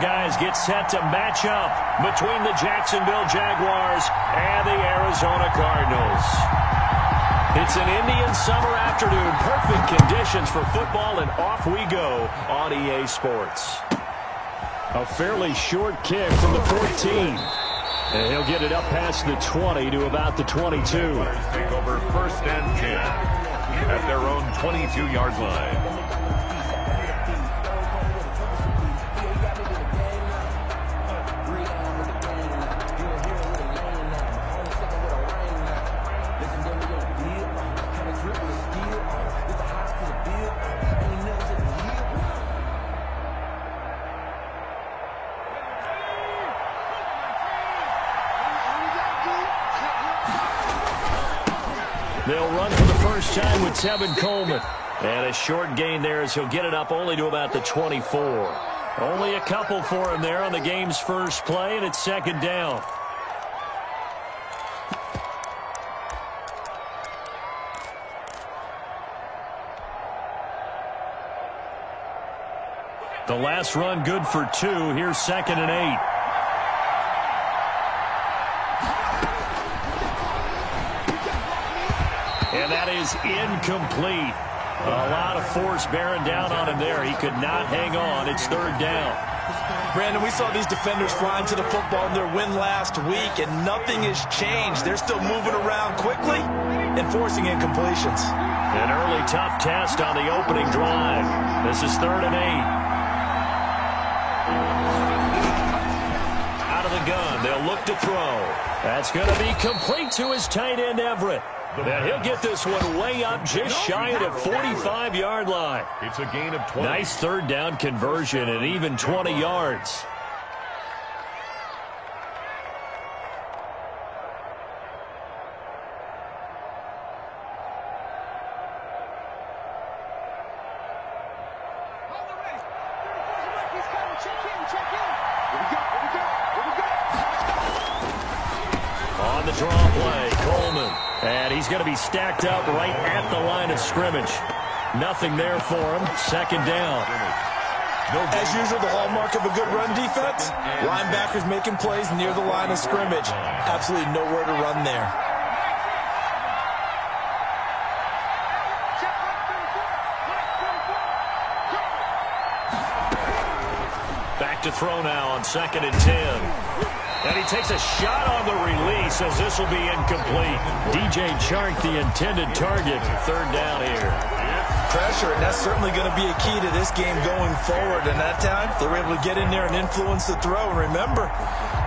Guys get set to match up between the Jacksonville Jaguars and the Arizona Cardinals. It's an Indian summer afternoon. Perfect conditions for football, and off we go on EA Sports. A fairly short kick from the 14. And he'll get it up past the 20 to about the 22. Take over 1st and 10 at their own 22-yard line. They'll run for the first time with Tevin Coleman. And a short gain there as he'll get it up only to about the 24. Only a couple for him there on the game's first play, and it's 2nd down. The last run good for 2. Here's 2nd and 8. And that is incomplete. A lot of force bearing down on him there. He could not hang on. It's 3rd down. Brandon, we saw these defenders flying to the football in their win last week, and nothing has changed. They're still moving around quickly and forcing incompletions. An early tough test on the opening drive. This is 3rd and 8. Out of the gun, they'll look to throw. That's going to be complete to his tight end, Everett. And he'll get this one way up just shy of the 45-yard line. It's a gain of 20. Nice 3rd down conversion and even 20 yards. On the draw play, Coleman. And he's going to be stacked up right at the line of scrimmage. Nothing there for him. 2nd down. As usual, the hallmark of a good run defense, linebackers making plays near the line of scrimmage. Absolutely nowhere to run there. Back to throw now on 2nd and 10. And he takes a shot on the release as this will be incomplete. DJ Chark, the intended target. 3rd down here. Pressure, and that's certainly going to be a key to this game going forward. And that time, they were able to get in there and influence the throw. And remember,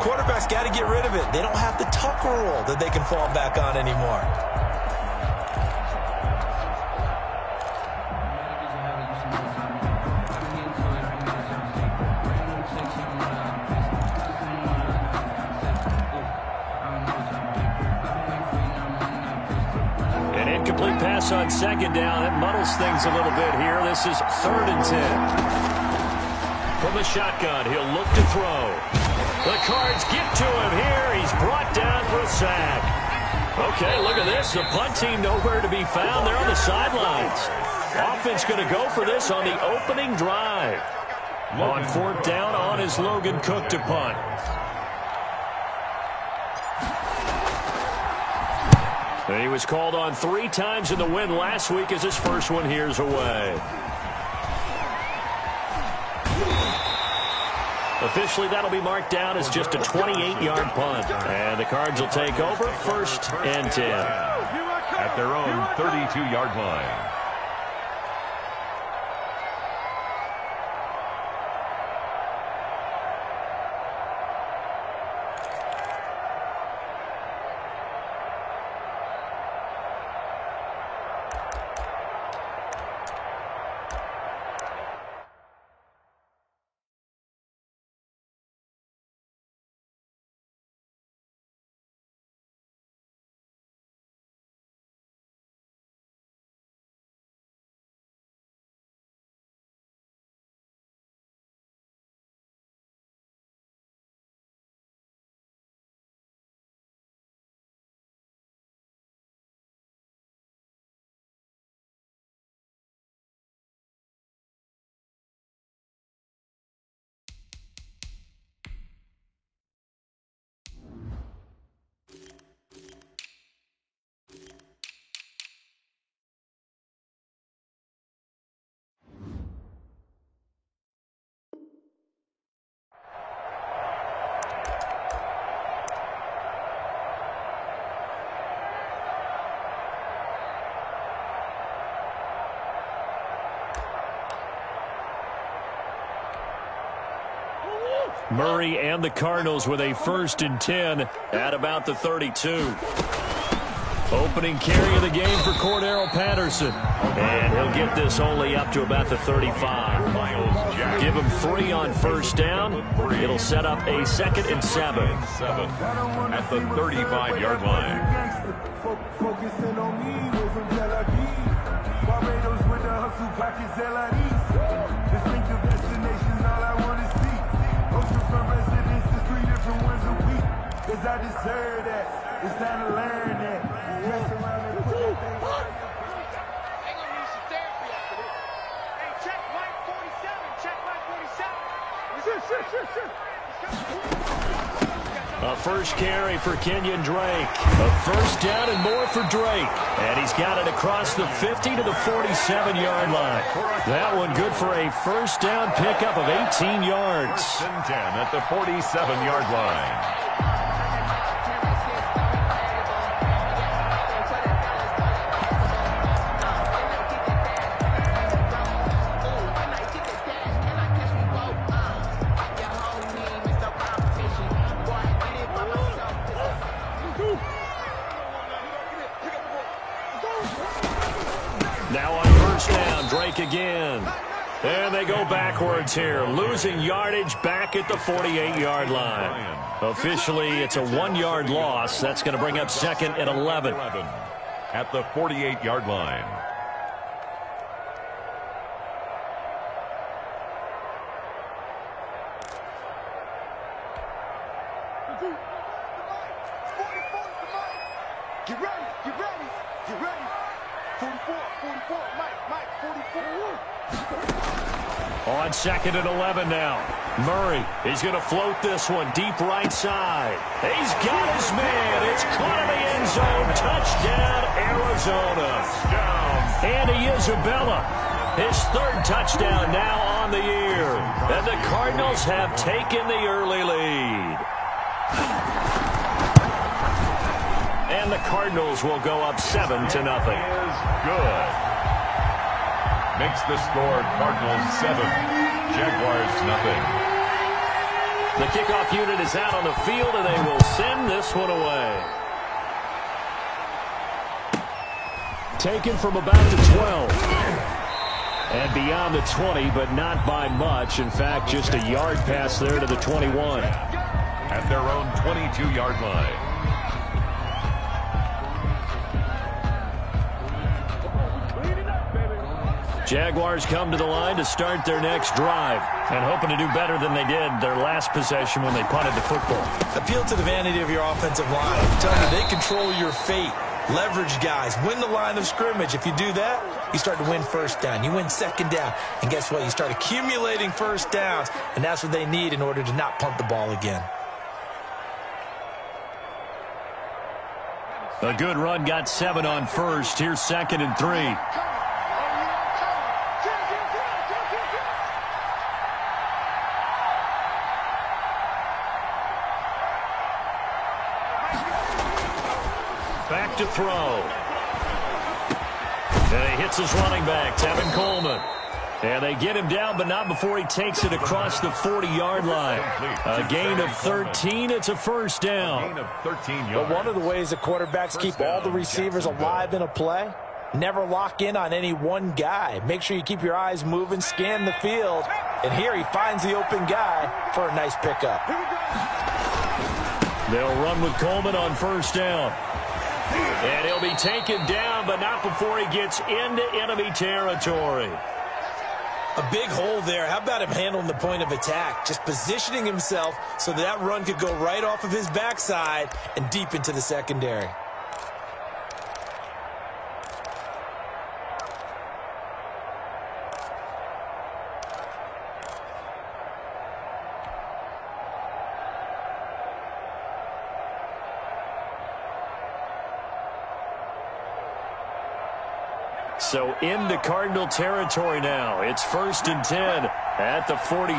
quarterbacks got to get rid of it. They don't have the Tucker rule that they can fall back on anymore. Incomplete pass on 2nd down. That muddles things a little bit here. This is 3rd and 10. From the shotgun, he'll look to throw. The Cards get to him here. He's brought down for a sack. Okay, look at this. The punt team nowhere to be found. They're on the sidelines. Offense going to go for this on the opening drive. On 4th down, on is Logan Cook to punt. And he was called on 3 times in the win last week as his first one here's away. Officially, that'll be marked down as just a 28-yard punt. And the Cards will take over 1st and 10. At their own 32-yard line. Murray and the Cardinals with a 1st and 10 at about the 32. Opening carry of the game for Cordero Patterson. And he'll get this only up to about the 35. Give him 3 on 1st down. It'll set up a 2nd and 7. At the 35-yard line. Focusing on me, we're from Tel Aviv. Barbados with the hustle pockets, LIDs. Distinctive destinations, all I want to see. Ocean for residents, the 3 different ones a week. Cause I deserve that. It's time to learn that. Mess around and put that thing on. They gonna need some therapy after this. Hey, check Mike 47. Check Mike 47. A 1st carry for Kenyon Drake. A 1st down and more for Drake. And he's got it across the 50 to the 47-yard line. That one good for a 1st down pickup of 18 yards. 1st and 10 at the 47-yard line. Now on 1st down, Drake again. And they go backwards here, losing yardage back at the 48-yard line. Officially, it's a 1-yard loss. That's going to bring up 2nd and 11. At the 48-yard line. Get ready, get ready, get ready. 44, Mike, 44. On 2nd and 11 now. Murray, he's going to float this one deep right side. He's got his man. It's caught in the end zone. Touchdown, Arizona. Andy Isabella, his 3rd touchdown now on the year. And the Cardinals have taken the early lead. And the Cardinals will go up 7-0. Is good. Makes the score Cardinals 7, Jaguars nothing. The kickoff unit is out on the field, and they will send this one away. Taken from about the 12. And beyond the 20, but not by much. In fact, just a yard pass there to the 21. At their own 22-yard line. Jaguars come to the line to start their next drive and hoping to do better than they did their last possession when they punted the football. Appeal to the vanity of your offensive line. I'm telling you, they control your fate. Leverage guys. Win the line of scrimmage. If you do that, you start to win 1st down. You win 2nd down. And guess what? You start accumulating 1st downs. And that's what they need in order to not punt the ball again. A good run got 7 on 1st. Here's 2nd and 3. Back to throw. And he hits his running back, Tevin Coleman. And they get him down, but not before he takes it across the 40-yard line. A gain of 13. It's a 1st down. Gain of 13 yards. But one of the ways the quarterbacks keep all the receivers alive in a play, never lock in on any one guy. Make sure you keep your eyes moving, scan the field. And here he finds the open guy for a nice pickup. They'll run with Coleman on 1st down. And he'll be taken down, but not before he gets into enemy territory. A big hole there. How about him handling the point of attack? Just positioning himself so that run could go right off of his backside and deep into the secondary. So into Cardinal territory now. It's 1st and 10 at the 46.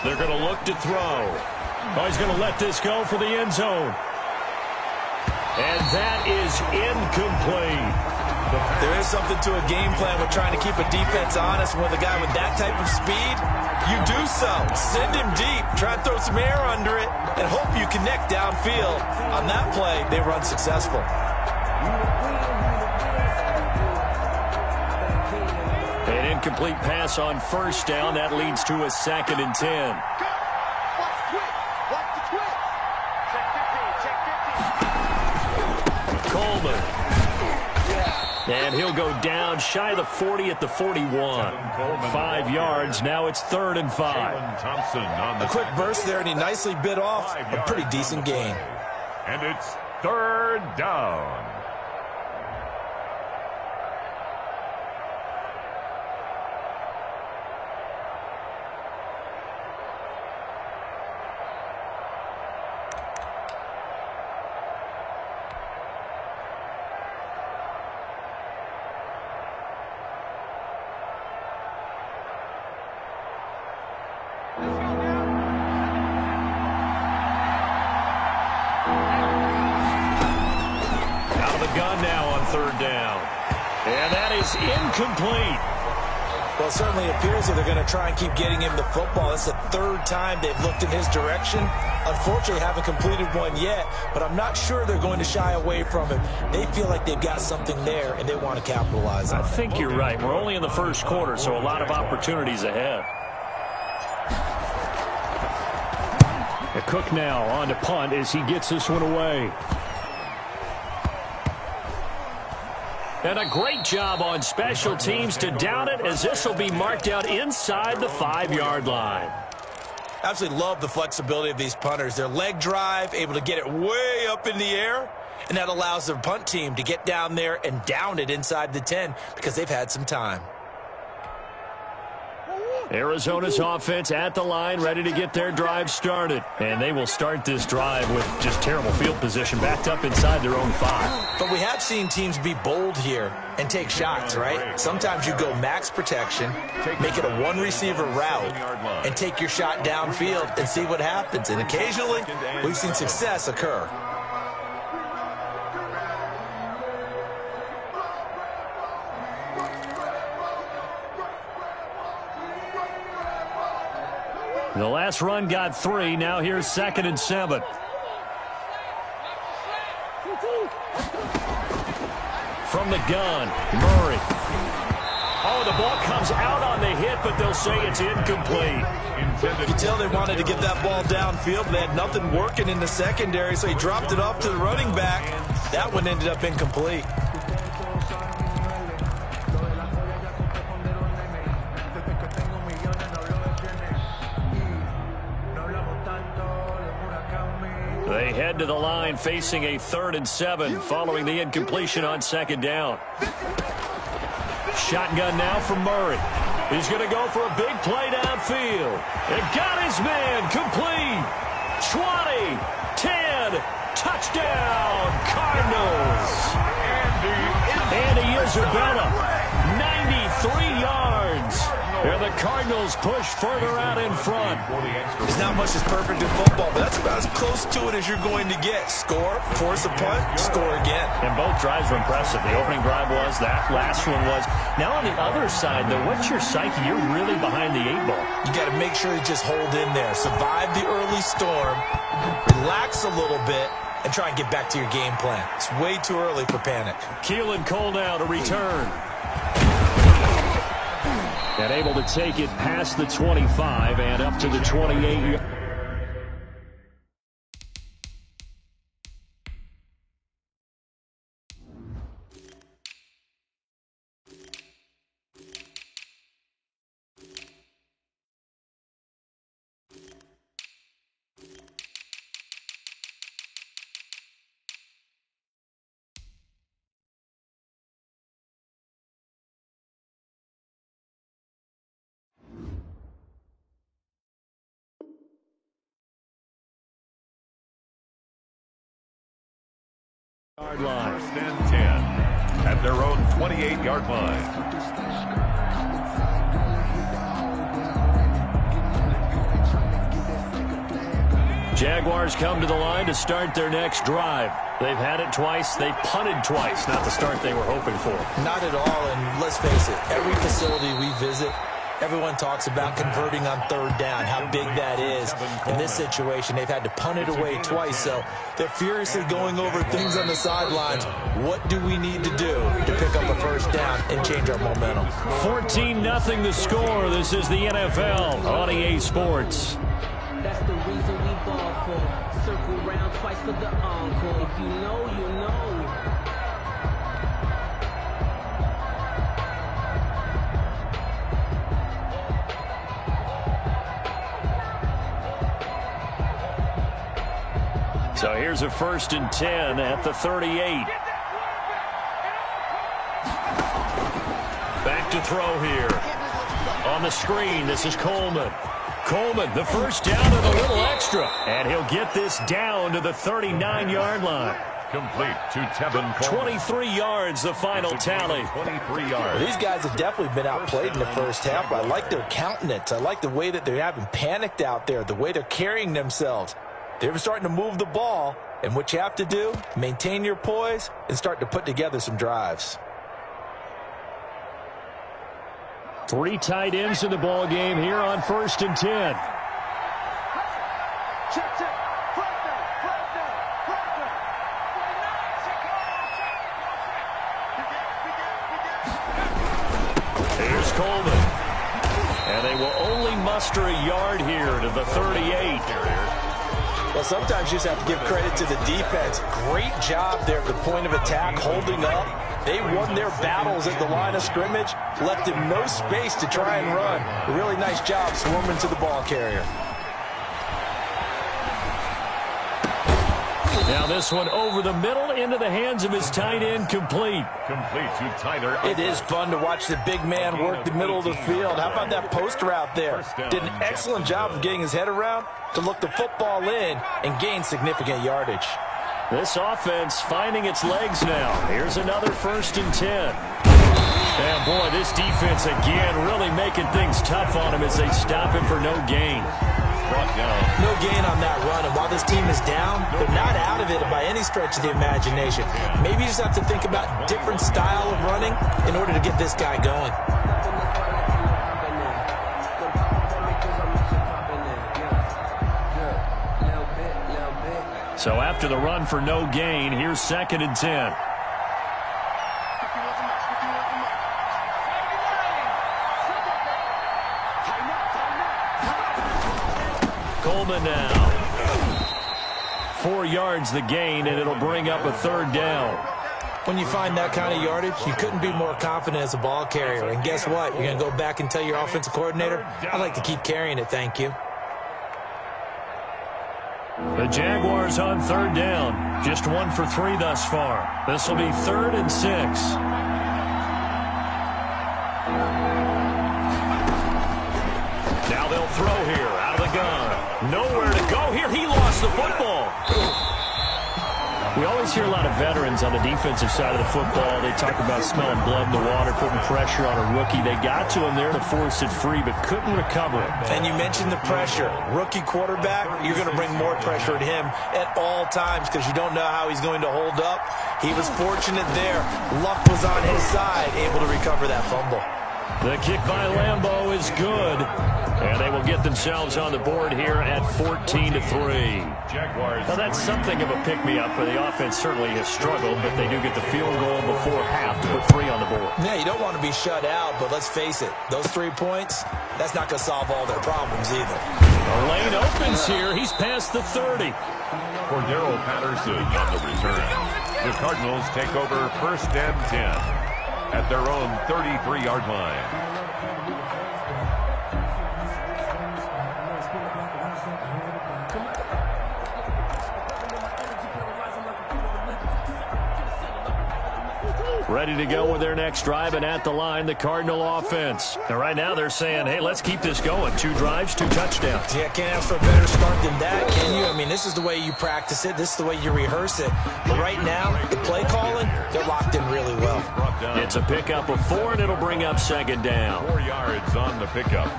They're going to look to throw. Oh, he's going to let this go for the end zone. And that is incomplete. There is something to a game plan with trying to keep a defense honest. With a guy with that type of speed, you do so. Send him deep. Try and throw some air under it and hope you connect downfield. On that play, they were unsuccessful. An incomplete pass on first down. That leads to a 2nd and 10. Coleman. And he'll go down shy of the 40 at the 41. 5 yards. Now it's 3rd and 5. Thompson on the A quick burst there, and he nicely bit off a pretty decent gain. And it's 3rd down. Gun now on 3rd down. And that is incomplete. Well, it certainly appears that they're going to try and keep getting him the football. It's the 3rd time they've looked in his direction. Unfortunately, haven't completed one yet, but I'm not sure they're going to shy away from him. They feel like they've got something there, and they want to capitalize on it. I think you're right. We're only in the 1st quarter, so a lot of opportunities ahead. Cook now on to punt as he gets this one away. And a great job on special teams to down it, as this will be marked out inside the 5-yard line. Absolutely love the flexibility of these punters. Their leg drive, able to get it way up in the air, and that allows their punt team to get down there and down it inside the 10 because they've had some time. Arizona's offense at the line, ready to get their drive started. And they will start this drive with just terrible field position, backed up inside their own 5. But we have seen teams be bold here and take shots, right? Sometimes you go max protection, make it a 1-receiver route, and take your shot downfield and see what happens. And occasionally, we've seen success occur. The last run got 3. Now here's 2nd and 7. From the gun, Murray. Oh, the ball comes out on the hit, but they'll say it's incomplete. You can tell they wanted to get that ball downfield, but they had nothing working in the secondary, so he dropped it off to the running back. That one ended up incomplete. They head to the line facing a 3rd and 7 following the incompletion on 2nd down. Shotgun now from Murray. He's going to go for a big play downfield. And got his man complete. 20, 10, touchdown, Cardinals. Andy Isabella, 93 yards. And the Cardinals push further out in front. There's not much that's perfect in football, but that's about as close to it as you're going to get. Score, force a punt, score again. And both drives were impressive. The opening drive was, that last one was. Now on the other side, though, what's your psyche? You're really behind the 8 ball. You got to make sure you just hold in there. Survive the early storm, relax a little bit, and try and get back to your game plan. It's way too early for panic. Keelan Cole now to return. And able to take it past the 25 and up to the 28. Yard line. 1st and 10 at their own 28-yard line. Jaguars come to the line to start their next drive. They've had it twice. They've punted twice. Not the start they were hoping for. Not at all, and let's face it, every facility we visit, everyone talks about converting on third down, how big that is. In this situation, they've had to punt it away twice, so they're furiously going over things on the sidelines. What do we need to do to pick up a first down and change our momentum? 14-0 the score. This is the NFL on EA Sports. That's the reason we ball for. Circle round twice for the encore. If you know, you know. So here's a 1st and 10 at the 38. Back to throw here. On the screen, this is Coleman. Coleman, the first down and a little extra. And he'll get this down to the 39-yard line. Complete to Tevin Coleman. 23 yards, the final tally. 23 yards. Well, these guys have definitely been outplayed in the first half. I like their countenance. I like the way that they're having panicked out there, the way they're carrying themselves. They're starting to move the ball, and what you have to do, maintain your poise and start to put together some drives. 3 tight ends in the ball game here on 1st and 10. Check, check. Flag down, flag down, flag down. Here's Coleman. And they will only muster a yard here to the 38. Well, sometimes you just have to give credit to the defense. Great job there at the point of attack, holding up. They won their battles at the line of scrimmage, left him no space to try and run. A really nice job swarming to the ball carrier. Now this one over the middle into the hands of his tight end, complete. Complete to Tyler. It is fun to watch the big man work the middle of the field. How about that post route there? Did an excellent job of getting his head around to look the football in and gain significant yardage. This offense finding its legs now. Here's another 1st and 10. And boy, this defense again really making things tough on him as they stop him for no gain. Brought down. No gain on that run, and while this team is down, they're not out of it by any stretch of the imagination. Maybe you just have to think about different style of running in order to get this guy going. So after the run for no gain, here's 2nd and 10. Coleman now. 4 yards the gain, and it'll bring up a 3rd down. When you find that kind of yardage, you couldn't be more confident as a ball carrier. And guess what? You're going to go back and tell your offensive coordinator, I'd like to keep carrying it, thank you. The Jaguars on 3rd down. Just 1 for 3 thus far. This will be 3rd and 6. Now they'll throw here out of the gun. Nowhere to go here. He lost the football. We always hear a lot of veterans on the defensive side of the football. They talk about smelling blood in the water, putting pressure on a rookie. They got to him there to force it free, but couldn't recover it. And you mentioned the pressure. Rookie quarterback, you're going to bring more pressure at him at all times because you don't know how he's going to hold up. He was fortunate there. Luck was on his side, able to recover that fumble. The kick by Lambeau is good, and they will get themselves on the board here at 14-3. Jaguars. Now that's something of a pick-me-up, where the offense certainly has struggled, but they do get the field goal before half to put 3 on the board. Yeah, you don't want to be shut out, but let's face it, those 3 points, that's not going to solve all their problems either. The lane opens here. He's past the 30. Cordero Patterson on the return. The Cardinals take over 1st and 10 at their own 33-yard line. Ready to go with their next drive, and at the line, the Cardinal offense. And right now they're saying, hey, let's keep this going. 2 drives, 2 touchdowns. Yeah, can't ask for a better start than that, can you? I mean, this is the way you practice it. This is the way you rehearse it. But right now, the play calling, they're locked in really well. It's a pickup of 4, and it'll bring up 2nd down. 4 yards on the pickup.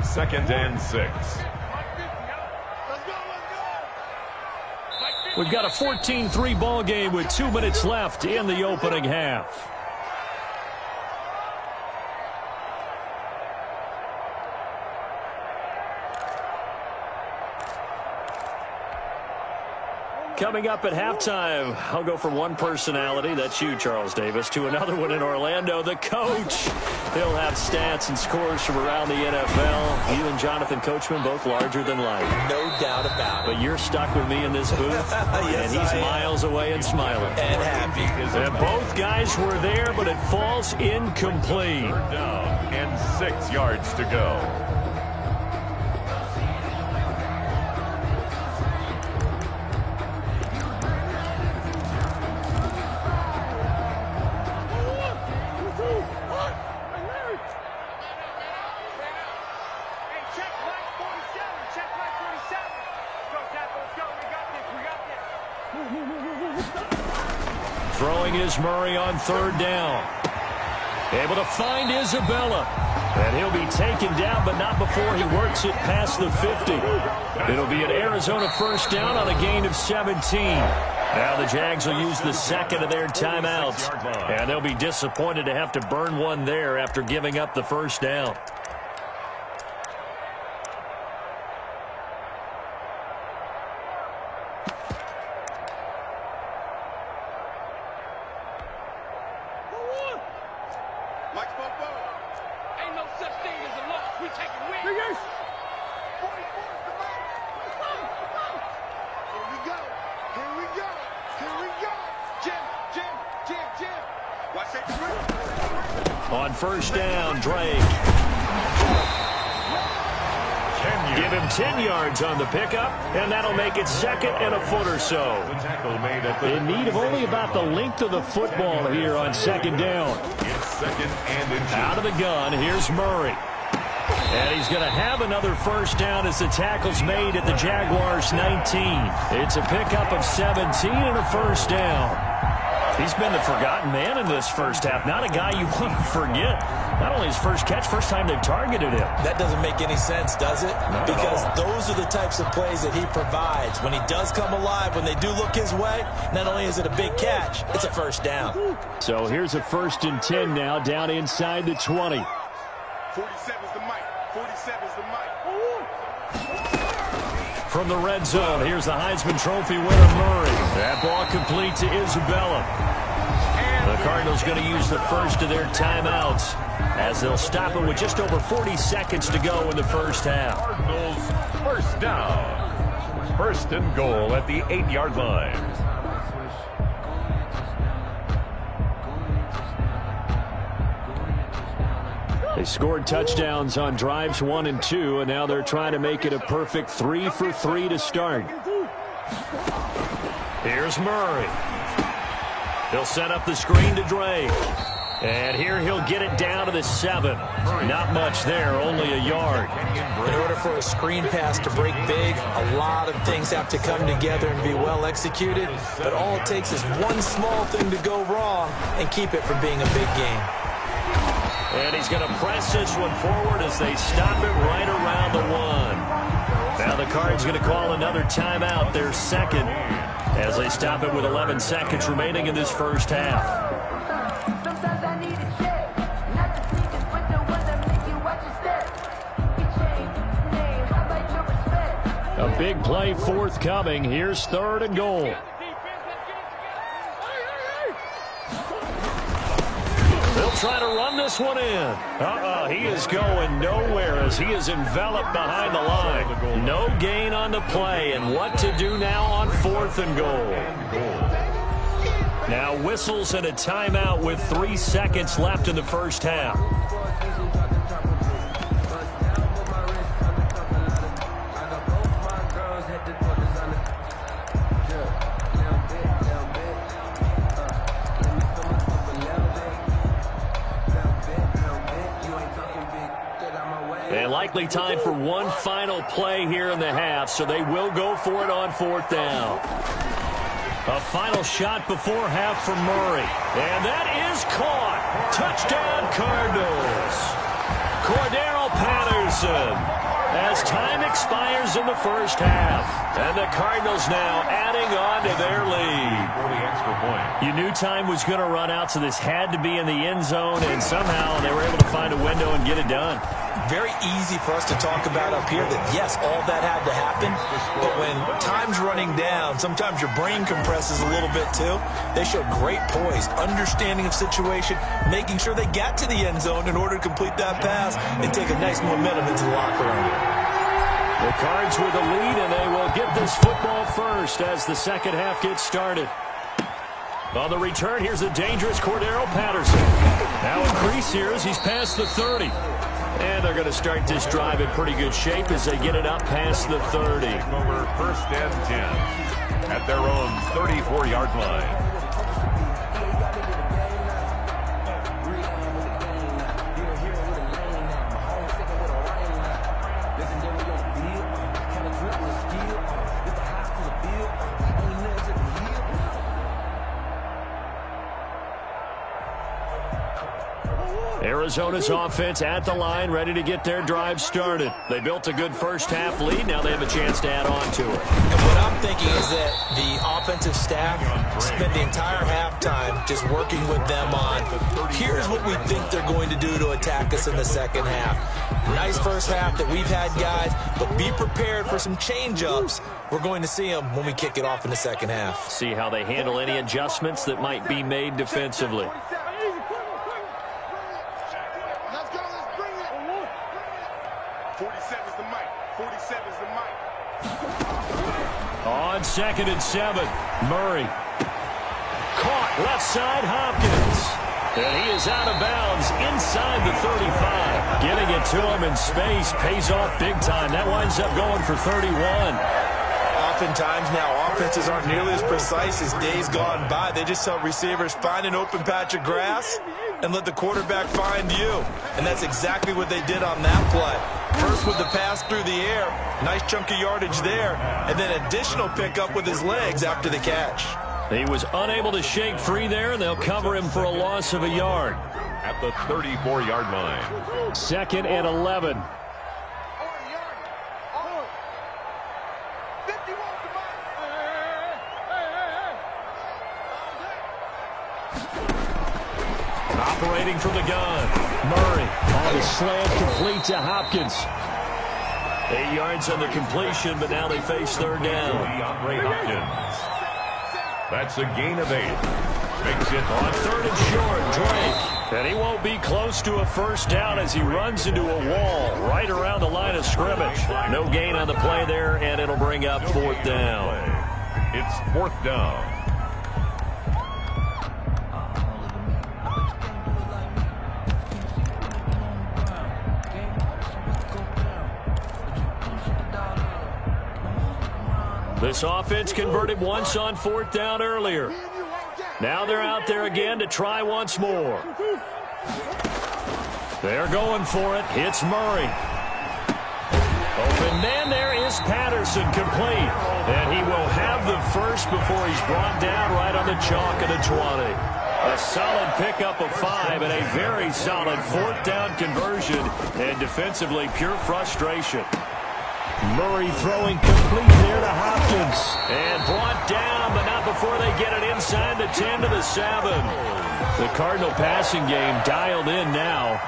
2nd and 6. Let's go, let's go. We've got a 14-3 ball game with 2 minutes left in the opening half. Coming up at halftime, I'll go from one personality, that's you, Charles Davis, to another one in Orlando, the coach. He'll have stats and scores from around the NFL. You and Jonathan Coachman, both larger than life. No doubt about it. But you're stuck with me in this booth, yes, and he's miles away and smiling. And happy. And both guys were there, but it falls incomplete. Third down and 6 yards to go. Throwing is Murray on third down. Able to find Isabella. And he'll be taken down, but not before he works it past the 50. It'll be an Arizona first down on a gain of 17. Now the Jags will use the second of their timeouts. And they'll be disappointed to have to burn one there after giving up the first down. On first down, Drake. Give him 10 yards on the pickup, and that'll make it second and a foot or so. In need of only about the length of the football here on second down. Out of the gun, here's Murray. And he's going to have another first down as the tackle's made at the Jaguars' 19. It's a pickup of 17 and a first down. He's been the forgotten man in this first half. Not a guy you want to forget. Not only his first catch, first time they've targeted him. That doesn't make any sense, does it? Because those are the types of plays that he provides. When he does come alive, when they do look his way, not only is it a big catch, it's a first down. So here's a 1st and 10 now, down inside the 20. 47's the mic. 47's the mic. From the red zone, here's the Heisman Trophy winner, Murray. That ball complete to Isabella. The Cardinals going to use the first of their timeouts as they'll stop it with just over 40 seconds to go in the first half. Cardinals first down. First and goal at the 8-yard line. They scored touchdowns on drives 1 and 2, and now they're trying to make it a perfect 3 for 3 to start. Here's Murray. He'll set up the screen to Drake. And here he'll get it down to the 7. Not much there, only a yard. In order for a screen pass to break big, a lot of things have to come together and be well executed. But all it takes is one small thing to go wrong and keep it from being a big game. And he's going to press this one forward as they stop it right around the 1. Now the Cards going to call another timeout, their second, as they stop it with 11 seconds remaining in this first half. A big play forthcoming. Here's 3rd and goal. They'll try to run this one in. He is going nowhere as he is enveloped behind the line. No gain on the play, and what to do now on 4th and goal. Now whistles and a timeout with 3 seconds left in the first half. And likely time for one final play here in the half, so they will go for it on 4th down. A final shot before half from Murray. And that is caught. Touchdown, Cardinals. Cordero Patterson. as time expires in the first half. And the Cardinals now adding on to their lead. For the extra point. You knew time was going to run out, so this had to be in the end zone, and somehow they were able to find a window and get it done. Very easy for us to talk about up here that, yes, all that had to happen, but when time's running down, sometimes your brain compresses a little bit too. They showed great poise, understanding of situation, making sure they got to the end zone in order to complete that pass and take a nice momentum into the locker room. The Cards with the lead, and they will get this football first as the second half gets started. On the return, here's the dangerous Cordero Patterson. Now a crease here as he's past the 30. And they're going to start this drive in pretty good shape as they get it up past the 30. Over first and 10 at their own 34-yard line. Arizona's offense at the line, ready to get their drive started. They built a good first-half lead. Now they have a chance to add on to it. And what I'm thinking is that the offensive staff spent the entire halftime just working with them on, here's what we think they're going to do to attack us in the second half. Nice first half that we've had, guys, but be prepared for some change-ups. We're going to see them when we kick it off in the second half. See how they handle any adjustments that might be made defensively. On 2nd and 7, Murray. Caught left side, Hopkins. And he is out of bounds inside the 35. Getting it to him in space pays off big time. That winds up going for 31. Oftentimes now, offenses aren't nearly as precise as days gone by. They just help receivers find an open patch of grass and let the quarterback find you. And that's exactly what they did on that play. First with the pass through the air, nice chunk of yardage there, and then additional pickup with his legs after the catch. He was unable to shake free there, and they'll cover him for a loss of a yard. At the 34-yard line. 2nd and 11. Operating from the gun. Murray on the slant, complete to Hopkins. 8 yards on the completion, but now they face third down. DeAndre Hopkins. That's a gain of 8. Makes it on 3rd and short, Drake. And he won't be close to a first down as he runs into a wall right around the line of scrimmage. No gain on the play there, and it'll bring up 4th down. It's 4th down. This offense converted once on 4th down earlier. Now they're out there again to try once more. They're going for it. It's Murray. Open man there is Patterson, complete. And he will have the first before he's brought down right on the chalk of the 20. A solid pickup of 5 and a very solid 4th down conversion. And defensively, pure frustration. Murray throwing complete there to Hopkins. And brought down, but not before they get it inside the 10 to the 7. The Cardinal passing game dialed in now.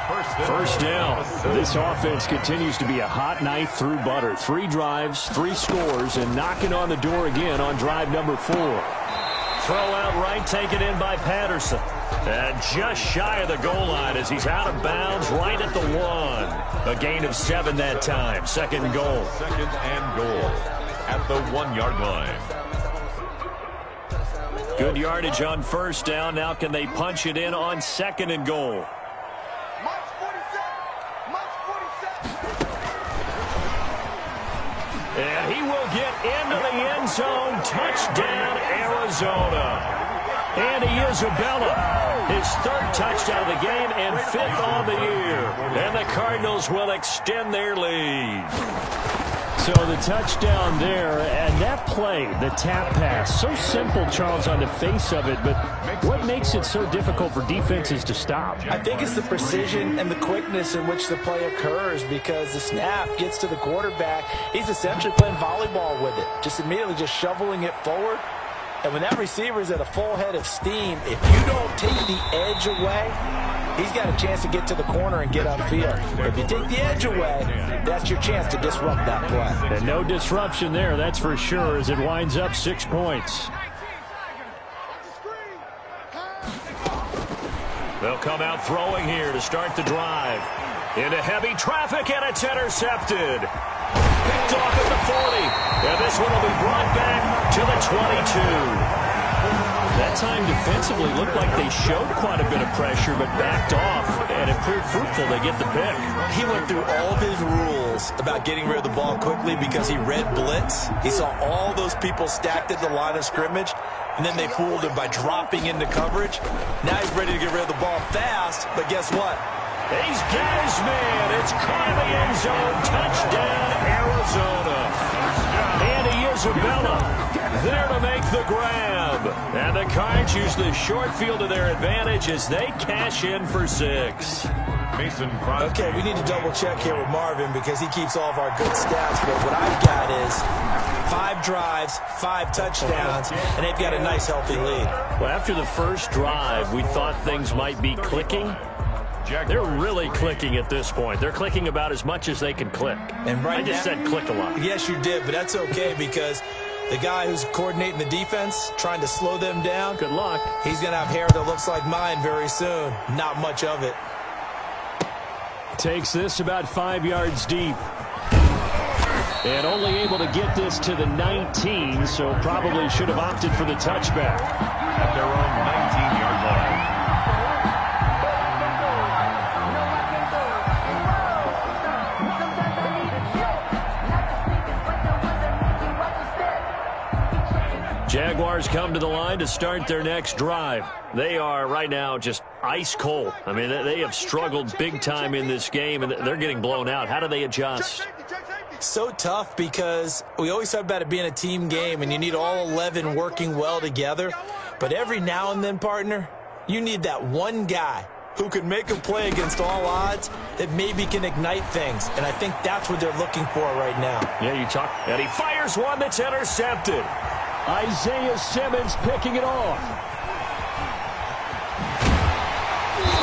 First down. This offense continues to be a hot knife through butter. 3 drives, 3 scores, and knocking on the door again on drive number 4. Throw out right, taken in by Patterson. And just shy of the goal line as he's out of bounds right at the 1. A gain of 7 that time. 2nd and goal. 2nd and goal at the 1-yard line. Good yardage on first down. Now can they punch it in on 2nd and goal? And he will get into the end zone. Touchdown, Arizona. Andy Isabella, his 3rd touchdown of the game and 5th on the year. And the Cardinals will extend their lead. So the touchdown there, and that play, the tap pass, so simple, Charles, on the face of it, but what makes it so difficult for defenses to stop? I think it's the precision and the quickness in which the play occurs, because the snap gets to the quarterback. He's essentially playing volleyball with it, just immediately just shoveling it forward. And when that receiver is at a full head of steam, if you don't take the edge away, he's got a chance to get to the corner and get upfield. If you take the edge away, that's your chance to disrupt that play. And no disruption there, that's for sure, as it winds up 6 points. They'll come out throwing here to start the drive. Into heavy traffic, and it's intercepted. Picked off at the 40. And this one will be brought back to the 22. That time defensively looked like they showed quite a bit of pressure, but backed off, and it proved fruitful. They get the pick. He went through all of his rules about getting rid of the ball quickly because he read blitz. He saw all those people stacked at the line of scrimmage, and then they fooled him by dropping into coverage. Now he's ready to get rid of the ball fast, but guess what? He's got his man. It's caught in the end zone. Touchdown, Arizona. Andy Isabella there to make the grab. And the Cards use the short field to their advantage as they cash in for 6. Mason Crosby. Okay, we need to double check here with Marvin because he keeps all of our good stats. But what I've got is 5 drives, 5 touchdowns, and they've got a nice, healthy lead. Well, after the first drive, we thought things might be clicking. They're really clicking at this point. They're clicking about as much as they can click. And right I just said click a lot. Yes, you did, but that's okay because the guy who's coordinating the defense, trying to slow them down, Good luck. he's going to have hair that looks like mine very soon. Not much of it. Takes this about 5 yards deep. And only able to get this to the 19, so probably should have opted for the touchback. At their own 19-yard line. Jaguars come to the line to start their next drive. They are right now just ice cold. I mean, they have struggled big time in this game, and they're getting blown out. How do they adjust? So tough because we always talk about it being a team game, and you need all 11 working well together. But every now and then, partner, you need that one guy who can make a play against all odds that maybe can ignite things. And I think that's what they're looking for right now. Yeah, you talk. And he fires one that's intercepted. Isaiah Simmons picking it off.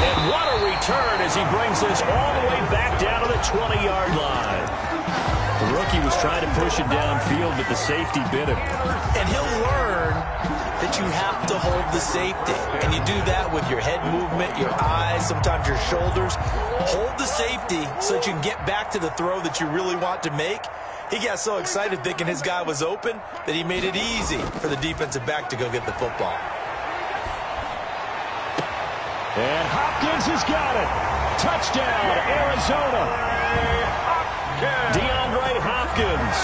And what a return as he brings this all the way back down to the 20-yard line. The rookie was trying to push it downfield, but the safety bit him. And he'll learn that you have to hold the safety. And you do that with your head movement, your eyes, sometimes your shoulders. Hold the safety so that you can get back to the throw that you really want to make. He got so excited thinking his guy was open that he made it easy for the defensive back to go get the football. And Hopkins has got it. Touchdown, Arizona. DeAndre Hopkins.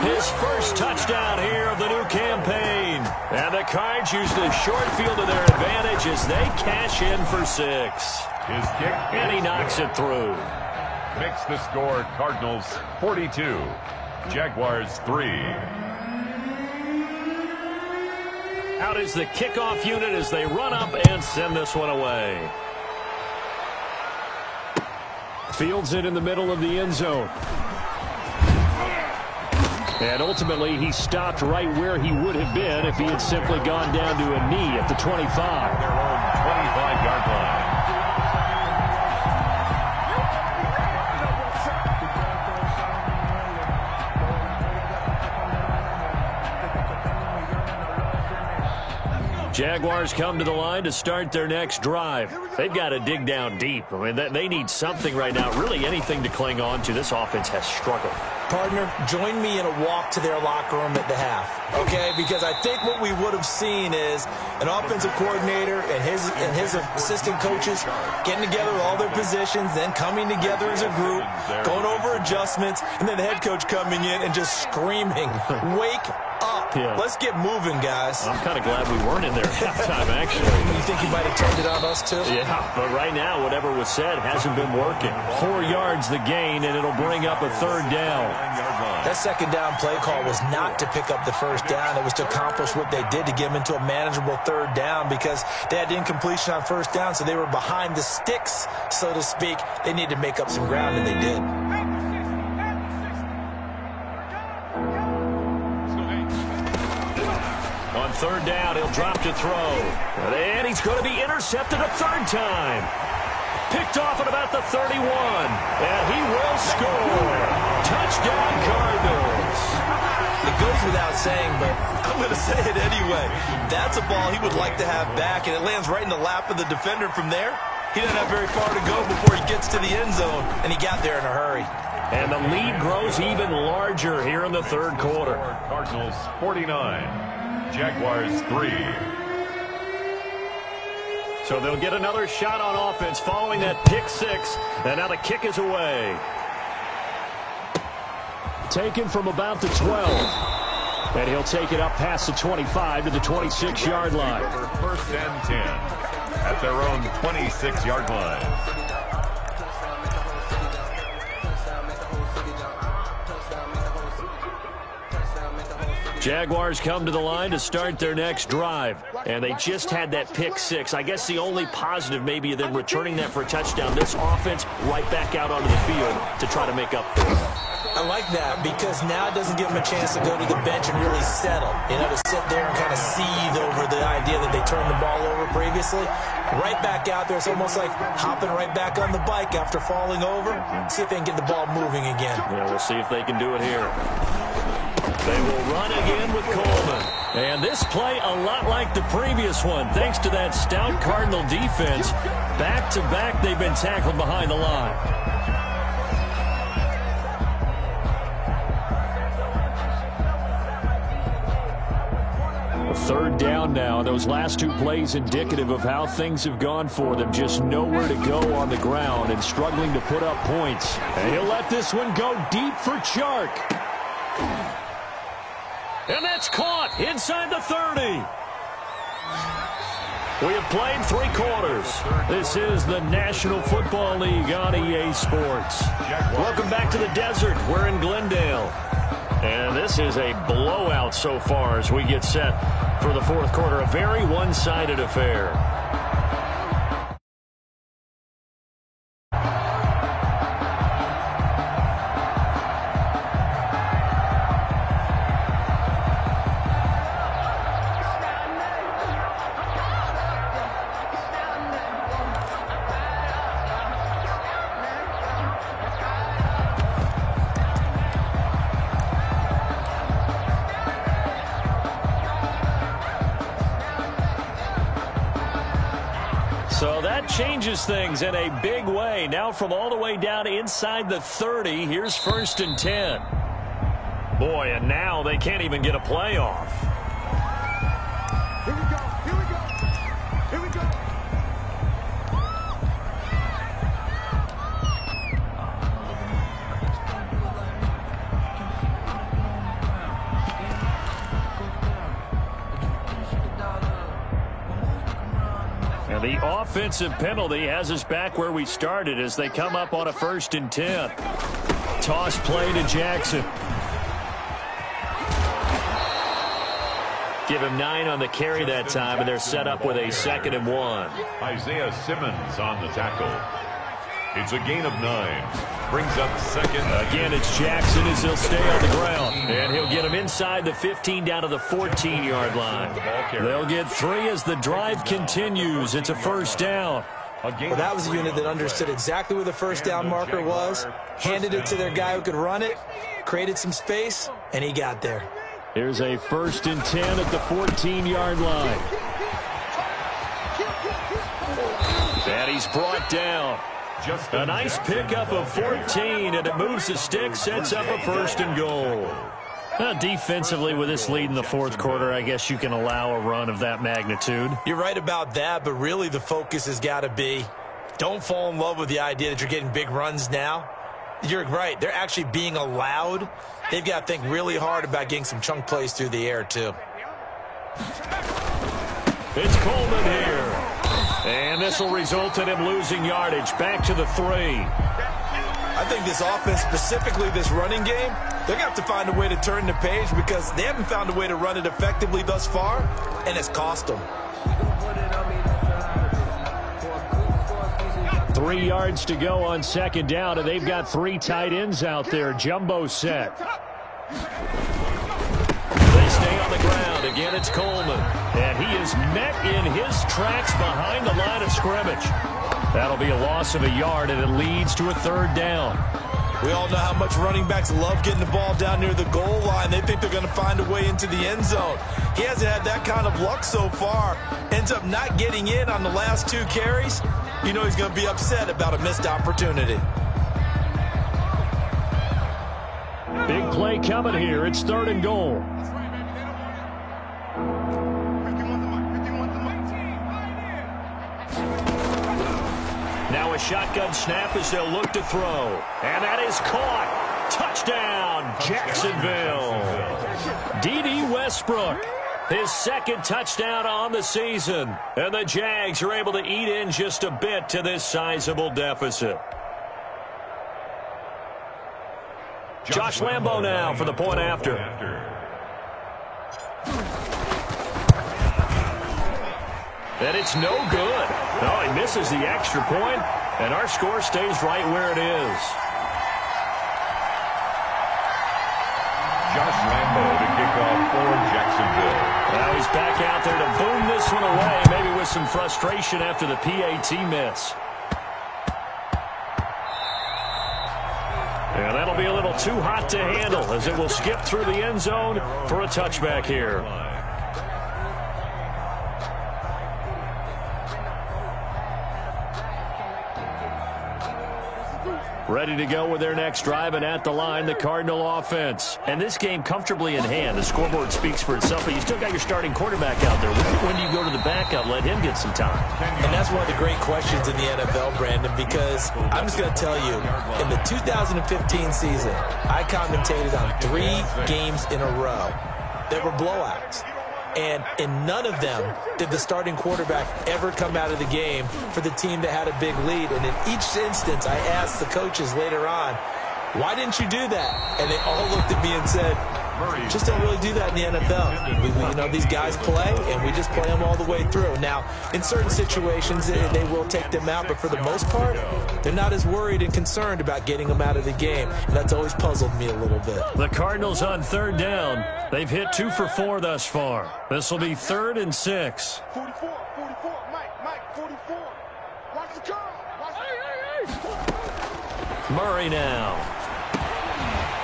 His first touchdown here of the new campaign. And the Cards use the short field to their advantage as they cash in for 6. His kick. And he knocks it through. Makes the score Cardinals 42. Jaguars 3. Out is the kickoff unit as they run up and send this one away. Fields it in the middle of the end zone. And ultimately, he stopped right where he would have been if he had simply gone down to a knee at the 25. Their own 25-yard line. Jaguars come to the line to start their next drive. They've got to dig down deep. I mean, they need something right now, really anything to cling on to. This offense has struggled. Partner, join me in a walk to their locker room at the half, okay? Because I think what we would have seen is an offensive coordinator and his assistant coaches getting together with all their positions, then coming together as a group, going over adjustments, and then the head coach coming in and just screaming, "Wake up." pit. Let's get moving, guys. I'm kind of glad we weren't in there at halftime, actually. You think you might have turned it on us, too? Yeah, but right now, whatever was said hasn't been working. 4 yards the gain, and it'll bring up a third down. That second down play call was not to pick up the first down. It was to accomplish what they did to get them into a manageable third down because they had incompletion on first down, so they were behind the sticks, so to speak. They needed to make up some ground, and they did. On third down, he'll drop to throw. And he's going to be intercepted a third time. Picked off at about the 31. And he will score. Touchdown, Cardinals. It goes without saying, but I'm going to say it anyway. That's a ball he would like to have back, and it lands right in the lap of the defender from there. He doesn't have very far to go before he gets to the end zone, and he got there in a hurry. And the lead grows even larger here in the third quarter. Cardinals 49, Jaguars 3. So they'll get another shot on offense following that pick six. And now the kick is away. Taken from about the 12. And he'll take it up past the 25 to the 26-yard line. First and 10 at their own 26-yard line. Jaguars come to the line to start their next drive. And they just had that pick six. I guess the only positive maybe of them returning that for a touchdown. This offense right back out onto the field to try to make up for it. I like that because now it doesn't give them a chance to go to the bench and really settle. You know, to sit there and kind of seethe over the idea that they turned the ball over previously. Right back out there. It's almost like hopping right back on the bike after falling over. See if they can get the ball moving again. Yeah, we'll see if they can do it here. They will run again with Coleman. And this play a lot like the previous one. Thanks to that stout Cardinal defense. Back-to-back, they've been tackled behind the line. Third down now. Those last two plays indicative of how things have gone for them. Just nowhere to go on the ground and struggling to put up points. And he'll let this one go deep for Chark. And that's caught inside the 30. We have played 3 quarters. This is the National Football League on EA Sports. Welcome back to the desert. We're in Glendale. And this is a blowout so far as we get set for the fourth quarter. A very one-sided affair. So that changes things in a big way. Now from all the way down inside the 30, here's first and 10. Boy, and now they can't even get a play off. Here we go. Here we go. Here we go. And the offensive penalty has us back where we started as they come up on a first and 10. Toss play to Jackson. Give him 9 on the carry that time, and they're set up with a 2nd and 1. Isaiah Simmons on the tackle. It's a gain of 9. Brings up second. Again, it's Jackson as he'll stay on the ground. And he'll get him inside the 15 down to the 14-yard line. They'll get 3 as the drive continues. It's a first down. Well, that was a unit that understood exactly where the first down marker was, handed it to their guy who could run it, created some space, and he got there. Here's a first and 10 at the 14-yard line. And he's brought down. A nice pickup of 14, and it moves the stick, sets up a first and goal. Defensively, with this lead in the fourth quarter, I guess you can allow a run of that magnitude. You're right about that, but really the focus has got to be don't fall in love with the idea that you're getting big runs now. You're right. They're actually being allowed. They've got to think really hard about getting some chunk plays through the air, too. It's Coleman here. And this will result in him losing yardage. Back to the 3. I think this offense, specifically this running game, they're going to have to find a way to turn the page because they haven't found a way to run it effectively thus far, and it's cost them. 3 yards to go on second down, and they've got 3 tight ends out there. Jumbo set. They stay on the ground. Again, it's Coleman. And he is met in his tracks behind the line of scrimmage. That'll be a loss of a yard, and it leads to a 3rd down. We all know how much running backs love getting the ball down near the goal line. They think they're going to find a way into the end zone. He hasn't had that kind of luck so far. Ends up not getting in on the last 2 carries. You know he's going to be upset about a missed opportunity. Big play coming here. It's 3rd and goal. Now a shotgun snap as they'll look to throw. And that is caught. Touchdown, Jacksonville. D.D. Westbrook, his 2nd touchdown on the season. And the Jags are able to eat in just a bit to this sizable deficit. Josh Lambo now for the point after. And it's no good. No, he misses the extra point, and our score stays right where it is. Josh Lambo to kick off for Jacksonville. Now he's back out there to boom this one away, maybe with some frustration after the PAT miss. And that'll be a little too hot to handle as it will skip through the end zone for a touchback here. Ready to go with their next drive, and at the line, the Cardinal offense. And this game comfortably in hand. The scoreboard speaks for itself, but you still got your starting quarterback out there. When do you go to the backup? Let him get some time. And that's one of the great questions in the NFL, Brandon, because I'm just going to tell you, in the 2015 season, I commentated on 3 games in a row that were blowouts. And in none of them did the starting quarterback ever come out of the game for the team that had a big lead. And in each instance, I asked the coaches later on, why didn't you do that? And they all looked at me and said, just don't really do that in the NFL. You know, these guys play, and we just play them all the way through. Now, in certain situations, they will take them out, but for the most part, they're not as worried and concerned about getting them out of the game, and that's always puzzled me a little bit. The Cardinals on 3rd down. They've hit 2 for 4 thus far. This will be 3rd and 6. 44, Mike, 44. Watch the curl. Murray now.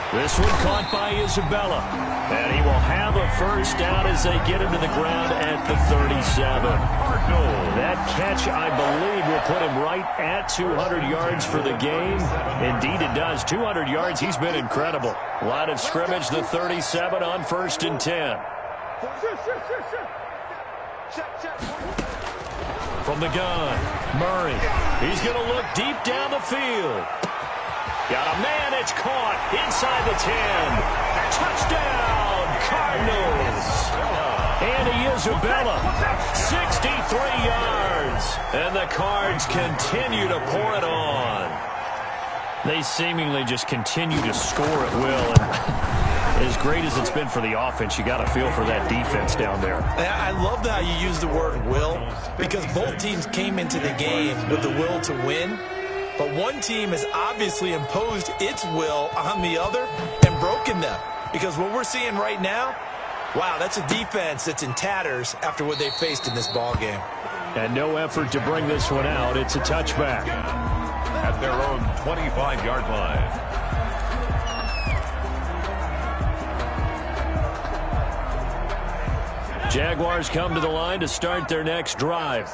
This one caught by Isabella. And he will have a 1st down as they get him to the ground at the 37. That catch, I believe, will put him right at 200 yards for the game. Indeed, it does. 200 yards. He's been incredible. Line of scrimmage, the 37 on 1st and 10. From the gun, Murray. He's going to look deep down the field. Got a man, it's caught inside the 10. Touchdown, Cardinals. Andy Isabella, 63 yards. And the Cards continue to pour it on. They seemingly just continue to score at will. And as great as it's been for the offense, you got to feel for that defense down there. I love how you use the word will, because both teams came into the game with the will to win. But one team has obviously imposed its will on the other and broken them. Because what we're seeing right now, wow, that's a defense that's in tatters after what they faced in this ball game. And no effort to bring this one out. It's a touchback. At their own 25-yard line. Jaguars come to the line to start their next drive.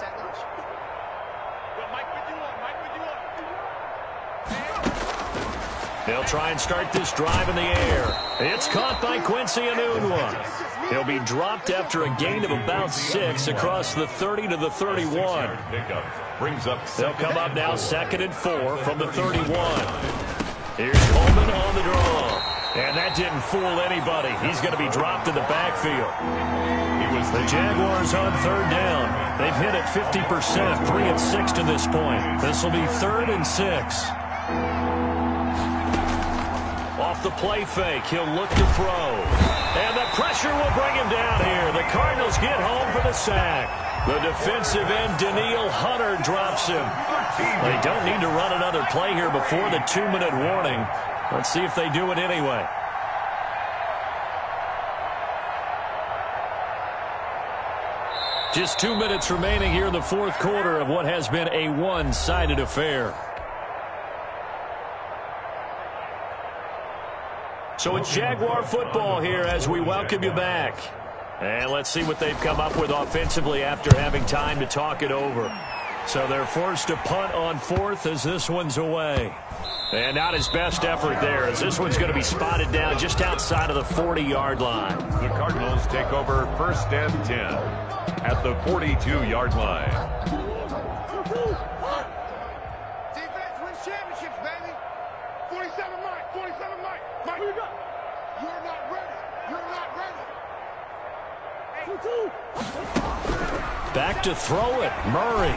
They'll try and start this drive in the air. It's caught by Quincy Enunwa. He'll be dropped after a gain of about 6 across the 30 to the 31. Brings up They'll come up now 2nd and 4 from the 31. Here's Coleman on the draw. And that didn't fool anybody. He's going to be dropped in the backfield. The Jaguars on third down. They've hit it 50%, 3 and 6 to this point. This will be 3rd and 6. Off the play fake, he'll look to throw. And the pressure will bring him down here. The Cardinals get home for the sack. The defensive end, Danielle Hunter, drops him. They don't need to run another play here before the 2-minute warning. Let's see if they do it anyway. Just 2 minutes remaining here in the fourth quarter of what has been a one-sided affair. So it's Jaguar football here as we welcome you back. And let's see what they've come up with offensively after having time to talk it over. So they're forced to punt on 4th as this one's away. And not his best effort there, as this one's going to be spotted down just outside of the 40-yard line. The Cardinals take over 1st and 10 at the 42-yard line. Defense wins championships, baby. 47 Mike, 47 Mike. Mike, you're not ready. You're not ready. Back to throw it, Murray.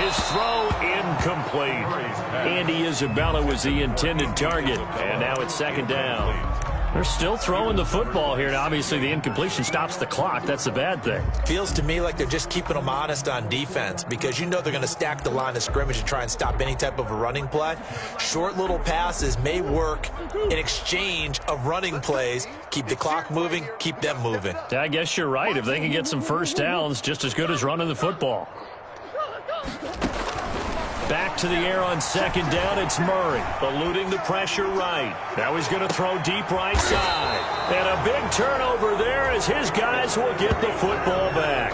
His throw incomplete. Andy Isabella was the intended target. And now it's 2nd down. They're still throwing the football here. Now, obviously, the incompletion stops the clock. That's the bad thing. Feels to me like they're just keeping them honest on defense because you know they're going to stack the line of scrimmage and try and stop any type of a running play. Short little passes may work in exchange of running plays. Keep the clock moving, keep them moving. I guess you're right. If they can get some first downs, just as good as running the football. Back to the air on 2nd down. It's Murray, eluding the pressure right. Now he's going to throw deep right side. And a big turnover there as his guys will get the football back.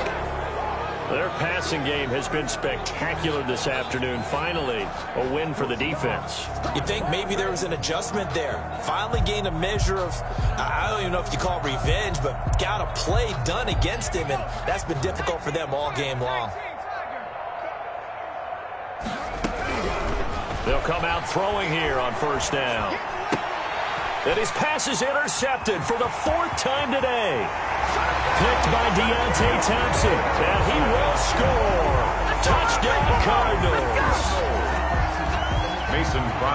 Their passing game has been spectacular this afternoon. Finally, a win for the defense. You think maybe there was an adjustment there. Finally gained a measure of, I don't even know if you call it revenge, but got a play done against him, and that's been difficult for them all game long. They'll come out throwing here on 1st down. And his pass is intercepted for the 4th time today. Picked by Deontay Thompson. And he will score. Touchdown Cardinals.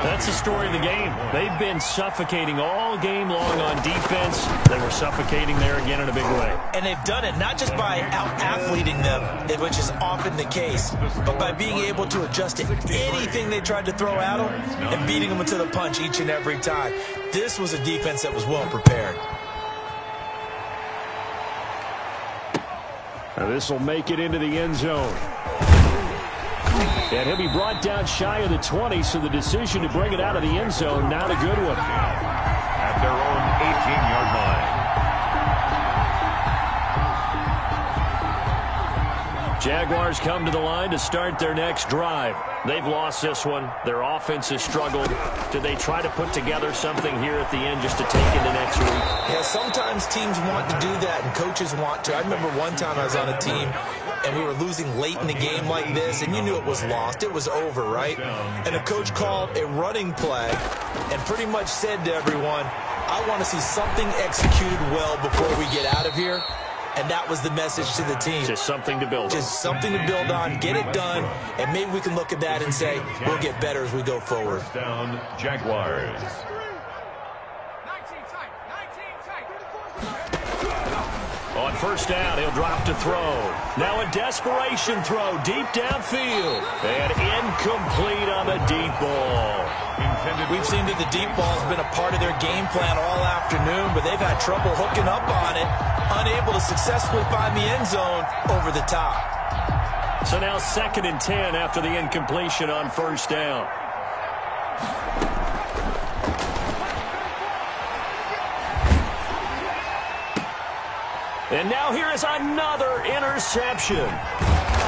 That's the story of the game. They've been suffocating all game long on defense. They were suffocating there again in a big way. And they've done it not just by out-athleting them, which is often the case, but by being able to adjust to anything they tried to throw at them and beating them to the punch each and every time. This was a defense that was well prepared. Now this will make it into the end zone. And he'll be brought down shy of the 20, so the decision to bring it out of the end zone, not a good one. At their own 18-yard line. Jaguars come to the line to start their next drive. They've lost this one. Their offense has struggled. Do they try to put together something here at the end just to take into next week? Yeah, sometimes teams want to do that and coaches want to. I remember one time I was on a team and we were losing late in the game like this, and you knew it was lost. It was over, right? And the coach called a running play and pretty much said to everyone, I want to see something executed well before we get out of here. And that was the message to the team. Just something to build on. Just something to build on, get it done, and maybe we can look at that and say, we'll get better as we go forward. First down, Jaguars. On 1st down, he'll drop to throw. Now a desperation throw deep downfield. And incomplete on the deep ball. We've seen that the deep ball has been a part of their game plan all afternoon, but they've had trouble hooking up on it, unable to successfully find the end zone over the top. So now 2nd and 10 after the incompletion on 1st down. And now here is another interception.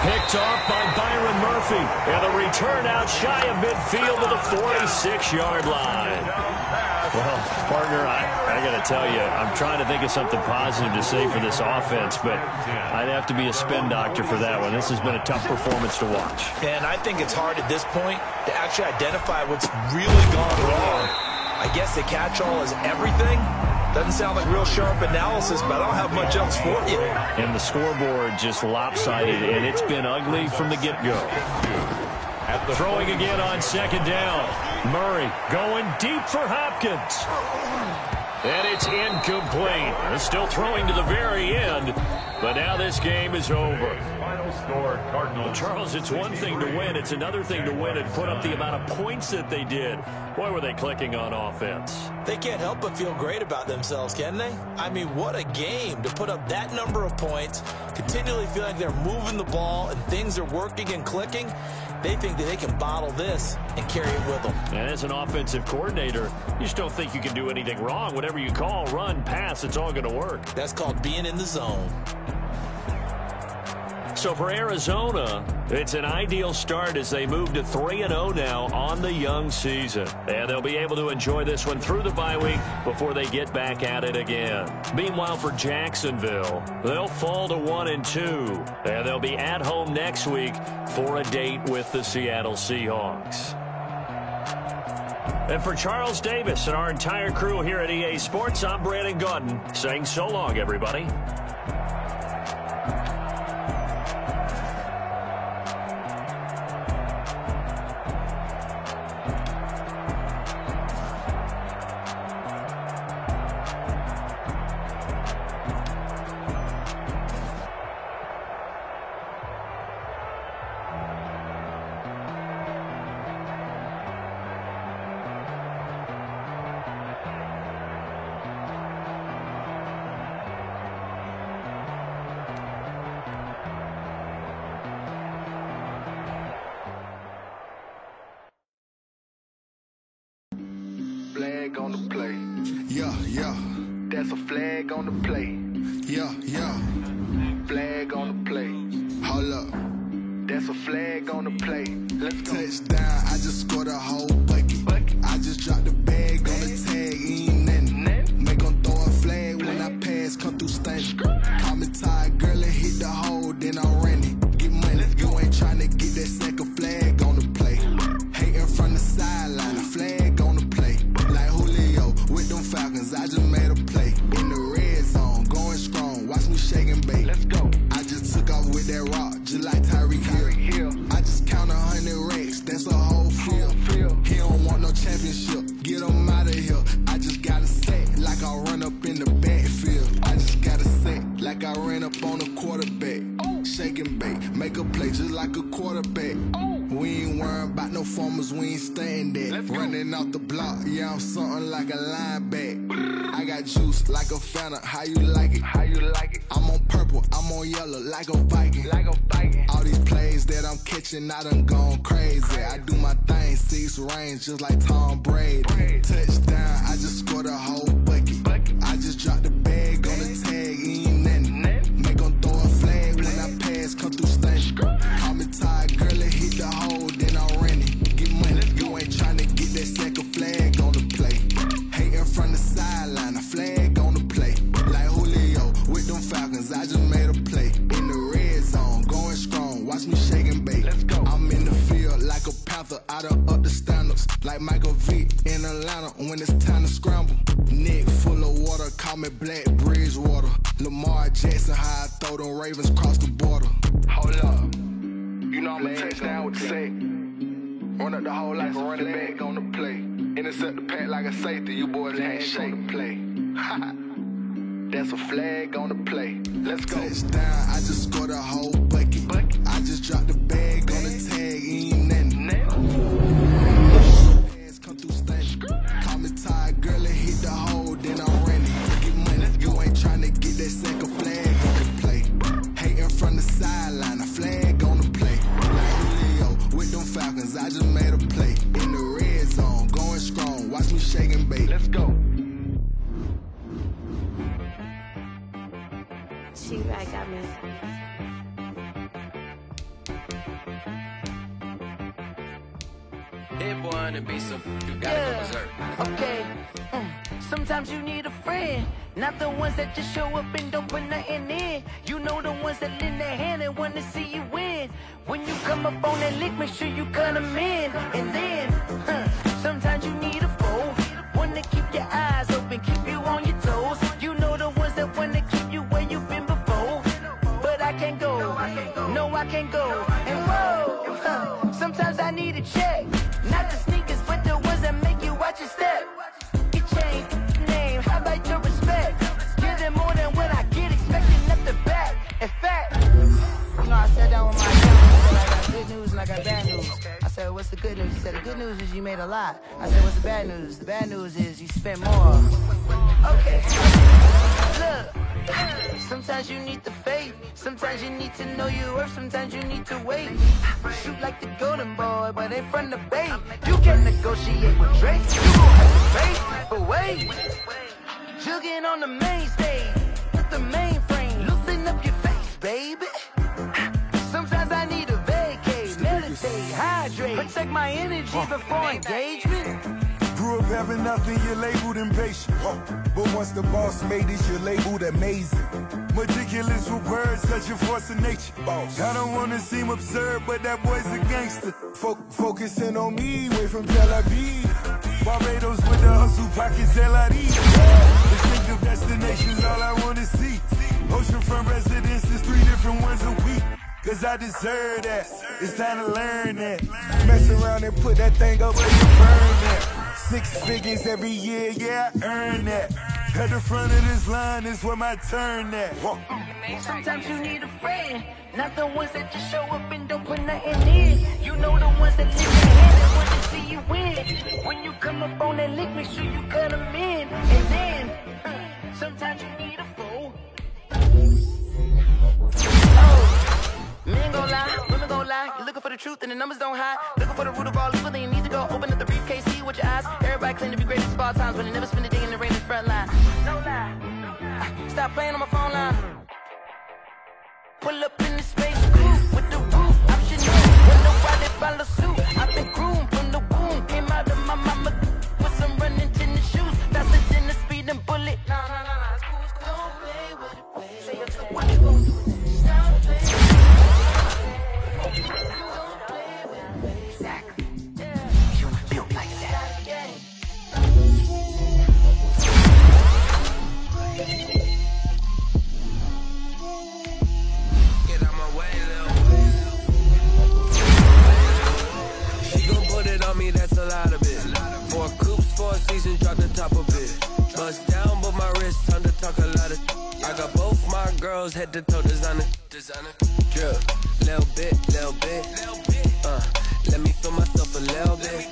Picked off by Byron Murphy. And a return out shy of midfield to the 46-yard line. Well, partner, I I got to tell you, I'm trying to think of something positive to say for this offense, but I'd have to be a spin doctor for that one. This has been a tough performance to watch. And I think it's hard at this point to actually identify what's really gone wrong. I guess the catch-all is everything. Doesn't sound like real sharp analysis, but I don't have much else for you. And the scoreboard just lopsided, and it's been ugly from the get-go. Throwing again on second down. Murray going deep for Hopkins. And it's incomplete. They're still throwing to the very end, but now this game is over. Final score, Cardinals. Charles, it's one thing to win. It's another thing to win and put up the amount of points that they did. Boy, were they clicking on offense. They can't help but feel great about themselves, can they? I mean, what a game to put up that number of points, continually feel like they're moving the ball and things are working and clicking. They think that they can bottle this and carry it with them. And as an offensive coordinator, you just don't think you can do anything wrong. Whatever you call, run, pass, it's all going to work. That's called being in the zone. So for Arizona, it's an ideal start as they move to 3-0 now on the young season. And they'll be able to enjoy this one through the bye week before they get back at it again. Meanwhile, for Jacksonville, they'll fall to 1-2. And they'll be at home next week for a date with the Seattle Seahawks. And for Charles Davis and our entire crew here at EA Sports, I'm Brandon Gaudin saying so long, everybody. Flag on the play. Yeah, yeah. That's a flag on the play. Yeah, yeah. Flag on the play. Hold up. That's a flag on the play. Let's go. Touchdown, I just scored a whole bucket. I just dropped the bag on the tag, ain't nothing. Make them throw a flag when I pass, come through stunning. Call me tired, girl, and hit the hole, then I'm running. Get money, you ain't tryna get that second flag on the play. Hating from the sideline, a flag on the play. Like Julio with them Falcons, I just made a play. In the red zone, going strong, watch me shake and bake. Let's go. I just took off with that rock, just like Tyreek Hill. I just count 100 racks, that's a whole field. He don't want no championship, get him out of here. I just got a set, like I run up in the backfield. I just got a set, like I ran up on a quarterback. Shake and bake, make a play just like a quarterback. We ain't worrying about no formers, we ain't staying there. Running off the block, yeah, I'm something like a linebacker. I got juice like a Fanta, how you like it? How you like it? I'm on purple, I'm on yellow, like a Viking. Like a Viking. All these plays that I'm catching, I done gone crazy. I do my thing, 6 range, just like Tom Brady. Touchdown, I just scored a whole bucket. I just dropped the bag on the tag, ain't nothing. Make them throw a flag when I pass, come through stunning. Call me tired, girl, and hit the hole, then I'm running. Get money, you ain't tryna get that second flag on the play. Hating from the sideline, a flag on the play. Like Julio with them Falcons, I just made a play. In the red zone, going strong, watch me shake and bake. Let's go. I'm in the field like a Panther, I done up the standards. Like Michael Vick in Atlanta when it's time to scramble. Neck full of water, call me Black Bridgewater. Lamar Jackson, how I throw them Ravens cross the border. Hold up. You know I'm a touchdown with the sack. Run up the hole like a running back on the play. Intercept the pack like a safety. You boys ain't shake the play. That's a flag on the play. Let's go. Touchdown, I just scored a whole bucket. I just dropped the bag on the tag, ain't nothing. Come through stunning. Call me tired, girl, and hit the hole, then I'm running. Get money, you ain't tryna get that second flag on the play. Hating from the sideline, a flag on the play. Like Julio with them Falcons, I just made a play. In the red zone, going strong, watch me shake and bake. Let's go. She right got me. Hit one and be some. You gotta go berserk. Okay. Sometimes you need a friend, not the ones that just show up and don't put nothing in. You know the ones that lend their hand and want to see you win. When you come up on that lick, make sure you cut them in. And then, sometimes you need a foe, one to keep your eyes open, keep you on your toes. You know the ones that want to keep you where you've been before. But I can't go, no I can't go. And whoa, sometimes I need a check. Not the sneakers, but the ones that make you watch your step. Get change, name, how about your respect? Give them more than what I get, expecting nothing back. In fact, you know, I sat down with my accountant and said, I got good news and I got bad news. I said, what's the good news? He said, the good news is you made a lot. I said, what's the bad news? The bad news is you spent more. Okay. Look, sometimes you need the faith. Sometimes you need to know your worth. Sometimes you need to wait. Shoot like the golden boy, but ain't from the bay. You can't negotiate with Drake. You gon' have to pay, but wait. Jugging on the main stage with the mainframe. Loosen up your face, baby. Sometimes I need a vacate, meditate, hydrate, protect my energy before engagement. Grew up having nothing, you're labeled impatient. But once the boss made it, you're labeled amazing. Meticulous with words, such a force of nature. I don't wanna seem absurd, but that boy's a gangster. Focusing on me, way from Tel Aviv. Barbados with the hustle, pockets LID. Distinctive destinations, all I wanna see. Oceanfront residences, 3 different ones a week. Cause I deserve that, it's time to learn that. Mess around and put that thing up where you burn that. 6 figures every year, yeah, I earn that. At the front of this line is where my turn at. Sometimes you need a friend, not the ones that just show up and don't put nothing in. You know the ones that lend their hand and want to see you win. When you come up on that lick, make sure you cut them in. And then, sometimes you need a foe. Men gon' lie, women gon' lie. You're looking for the truth and the numbers don't hide. Looking for the root of all evil, then you need to go open up the briefcase, see with your eyes. Everybody claim to be greatest of all times, but they never spend a day in the rain in the front line. No lie. Stop playing on my phone line. Pull up in the space coupe with the roof optional. When nobody follow suit, I've been groomed from the womb. Came out of my mama with some running tennis shoes. Faster than the speeding bullet. No, it's cool, it's cool. Don't play with it, play. Say it's what you gon' do. Stop playing. You don't play with me. Exactly. You feel like that. Get out my way, little. She gon' put it on me, that's a lot of it. 4 coops, 4 seasons, drop the top of it. Bust down, but my wrist, time to talk a lot of. I got both my girls head to toe designer. Drip, little bit. Let me feel myself a little bit.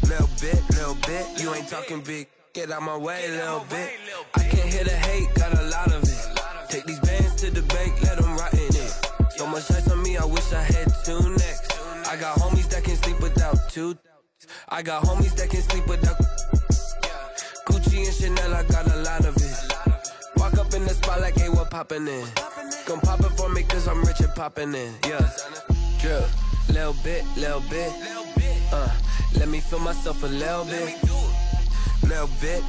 Little bit. You ain't talking big. Get out my way, little bit. I can't hear the hate, got a lot of it. Take these bands to the bank, let them rot in it. So much ice on me, I wish I had 2 necks. I got homies that can sleep without 2. I got homies that can sleep without. Gucci and Chanel, I got a lot of it. Walk up in the spot like, hey, what poppin' in? Come pop it for me, cause I'm rich and poppin' in. Yeah, drip, little bit. Let me feel myself a little bit. Little bit.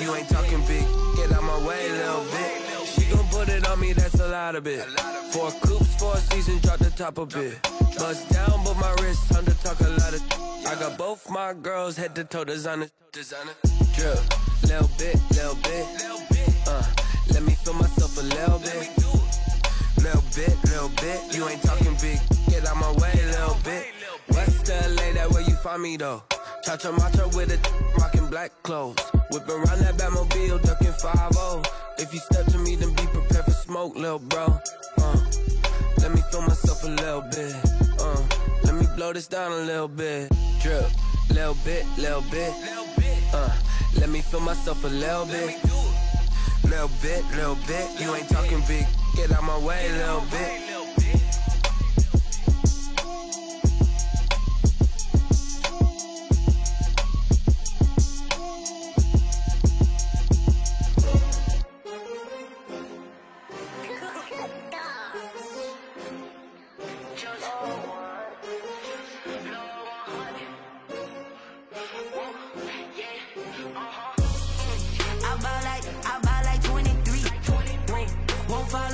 You ain't talking big. Get out my way, little bit. She gon' put it on me, that's a lot of it. 4 coops, 4 seasons, drop the top of it. Bust down, but my wrist, time to talk a lot of. I got both my girls head to toe designer. Drip, little bit. Let me feel myself a little bit. Little bit. You ain't talking big. Get out my way, little bit. West LA, that where you find me though. Cha-cha macha with it, rockin' black clothes. Whippin' around that Batmobile, duckin' 5-0. If you step to me, then be prepared for smoke, lil' bro. Let me feel myself a little bit. Let me blow this down a little bit. Drip, little bit. Let me feel myself a little bit. Little bit. You ain't talking big. Get out my way, little bit.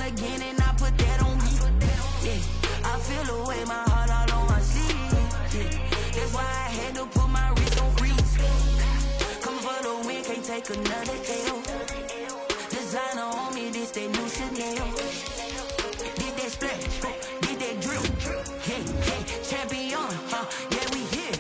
again and I put that on me. Yeah, I feel the way, my heart all on my sleeve. Yeah, that's why I had to put my wrist on freeze. Come for the win, can't take another L. Designer on me, this that new Chanel. Did that splash, did that drill. Yeah, champion, yeah, we here.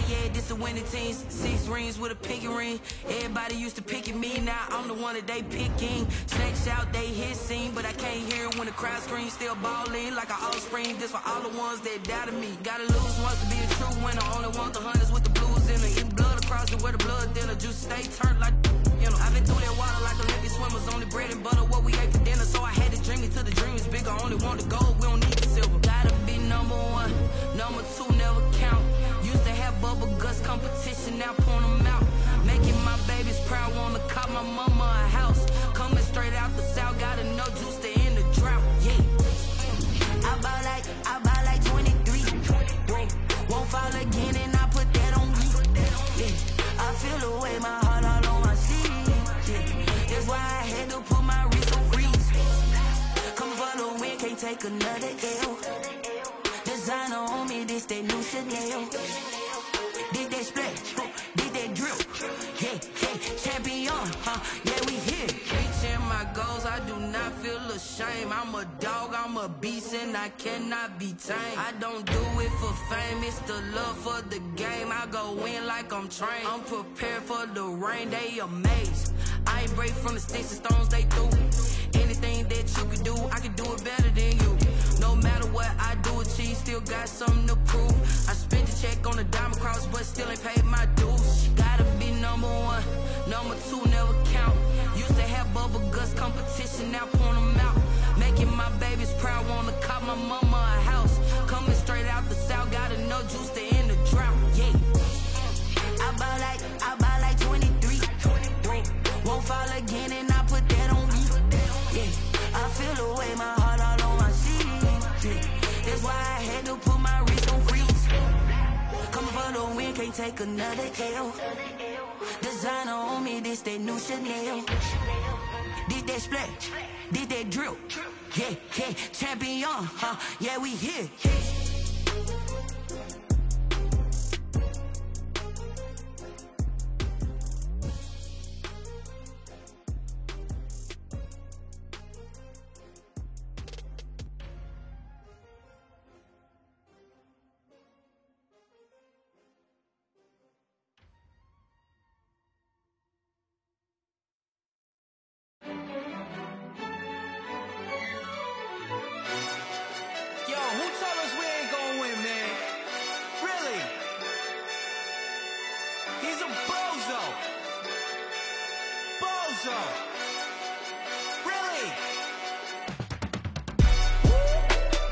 Yeah, this a winning team. 6 rings with a pinky ring. Everybody used to picking me, now I'm the one that they picking. Snakes out, they hit scene, but I can't hear it when the crowd screams. Still ballin' like an offspring. This for all the ones that doubted me. Gotta lose once to be a true winner. Only want the hunters with the blues in it. Eating blood across it where the blood thinner. Juice stay turned like, you know. I've been through that water like Olympic swimmers. Only bread and butter, what we ate for dinner. So I had to dream it till the dream is bigger. Only want the gold, we don't need the silver. Gotta be number 1, number 2 never count. Used to have bubble guts competition, now point them out. Making my babies proud, wanna cop my mama a house. Coming straight out the south, gotta know juice to end the drought. Yeah, I buy like 23. Whoa, won't fall again and I put that on me. Yeah, I feel the way, my heart all on my sleeve. Yeah, that's why I had to put my wrist on freeze. Come for the win, can't take another L. Designer on me, this that new Chanel. Did that splash, did that drill. Yeah, champion, yeah, we here. Reaching my goals, I do not feel ashamed. I'm a dog, I'm a beast, and I cannot be tamed. I don't do it for fame, it's the love for the game. I go in like I'm trained. I'm prepared for the rain, they amazed. I ain't break from the sticks and stones they threw. Anything that you can do, I can do it better than you. No matter what I do, achieve, still got something to prove. I spent the check on the diamond cross, but still ain't paid my dues. Gotta be number 1, number 2 never count. Used to have bubble guts competition, now point them out. Making my babies proud, wanna cop my mama a house. Coming straight out the south, gotta know juice to end the drought. Yeah, I buy like 23. Won't fall again and I put that on me. Yeah, I feel the way, my heart all on my sleeve. Yeah, that's why I had to put my wrist on freeze. Coming for the win, can't take another L. Designer on me, this that new Chanel. Did that splash, did that drill. Yeah, champion, yeah, we here.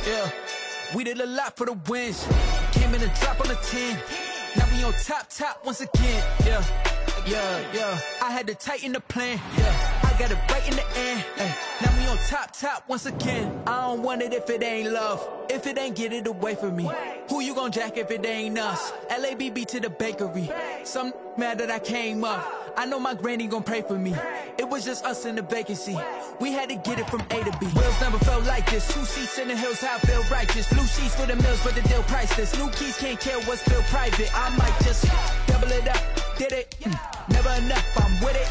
Yeah, we did a lot for the wins. Came in and drop on the 10. Now we on top once again. Yeah. I had to tighten the plan. Yeah, I got it right in the end. Now we on top once again. I don't want it if it ain't love. If it ain't, get it away from me. Who you gon' jack if it ain't us? LABB to the bakery. Some mad that I came up. I know my granny gon' pray for me. It was just us in the vacancy. We had to get it from A to B. Wheels never felt like this. 2 seats in the hills, how I feel righteous. Blue sheets for the mills, but the deal priceless. New keys can't care what's still private. I might just double it up. Did it? Never enough, I'm with it.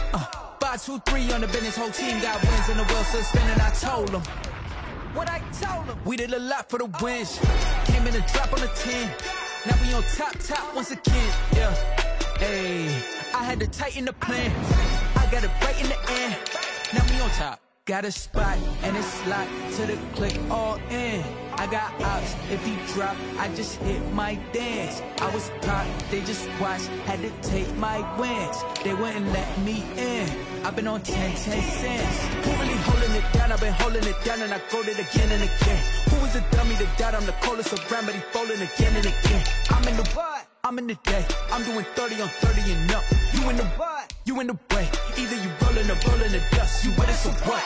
5, 2, 3 on the business. Whole team got wins and the wheels still spinning. I told them what I told them. We did a lot for the wins. Came in and drop on the 10. Now we on top once again. Yeah. Hey, I had to tighten the plan. I got it right in the end. Now we on top. Got a spot and it's locked to the click all in. I got ops, if he drop, I just hit my dance. I was caught, they just watched, had to take my wins. They wouldn't let me in. I've been on 10 cents. Who really holding it down? I've been holding it down and I go it again and again. Who was the dummy that died? I'm the coldest around, but he falling again and again. I'm in the what? I'm in the day. I'm doing 30 on 30 and up. You in the what? You in the way. Either you rolling or rolling the dust. You with us or what?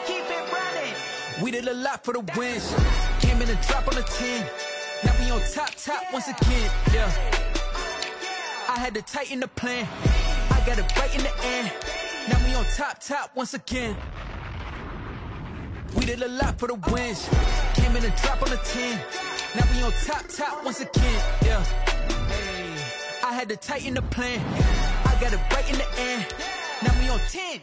Keep it running. We did a lot for the wins. Came in and drop on the 10. Now we on top once again. Yeah. I had to tighten the plan. I got it right in the end. Now we on top once again. We did a lot for the wins. Came in a drop on the 10. Now we on top once again. Yeah. Hey, I had to tighten the plan. I got it right in the end. Now we on 10.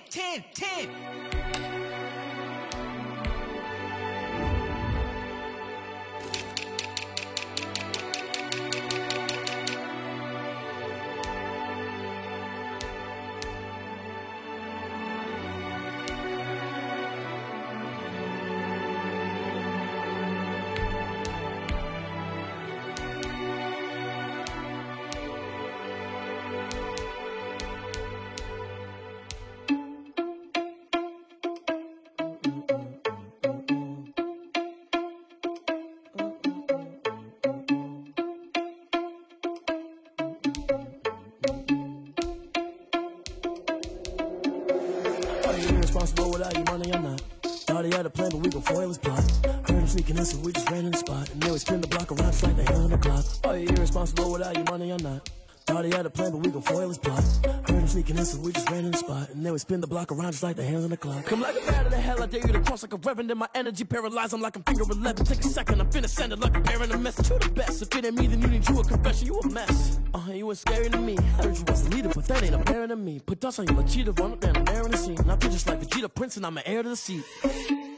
Irresponsible without your money, I'm not. Thought he had a plan, but we gon' foil his plot. Heard him sneaking in, so we just ran in the spot. And then we spin the block around just like the hell on the clock. Oh, you irresponsible without your money, I'm not. Thought he had a plan, but we gon' foil his plot. Heard him sneaking in, so we just ran in the spot. And then we spin the block around just like the hands on the clock. Come like a bat of the hell, I dare you to cross like a reverend. And my energy paralyzed, I'm like I'm finger 11. Take a second, I'm finna send it like a bearing a message. You the best, if it ain't me, then you need you a confession. You a mess. You was scary to me. Heard you was a leader, but that ain't apparent to me. Put dust on you, like cheetah, run up and I'm bearing the scene. And I feel just like Vegeta Prince, and I'm an heir to the seat.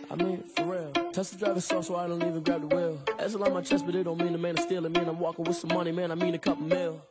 I mean, for real. Test the driver's soft, so I don't even grab the wheel. That's on my chest, but it don't mean the man is stealing. Man, I'm walking with some money, man, I mean a couple mil.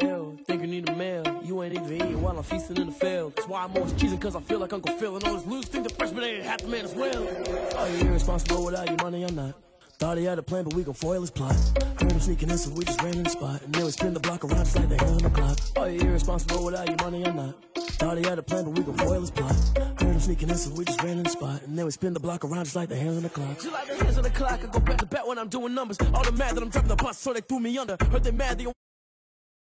Ew, think you need a meal. You ain't even eating while I'm feasting in the field. That's why I'm always cheesing, cause I feel like Uncle Phil. And all those losers think the freshman ain't half the man as well. Oh, you irresponsible without your money, I'm not. Thought he had a plan, but we gon' foil his plot. Heard him sneaking in, so we just ran in the spot. And then we spin the block around just like the hell on the clock. Oh, you irresponsible without your money, I'm not. Thought he had a plan, but we gon' foil his plot. Heard him sneaking in, so we just ran in the spot. And then we spin the block around just like the hands on the clock. Just like the hands on the clock, I go back to back when I'm doing numbers. All the mad that I'm driving the bus, so they threw me under. Heard they mad, they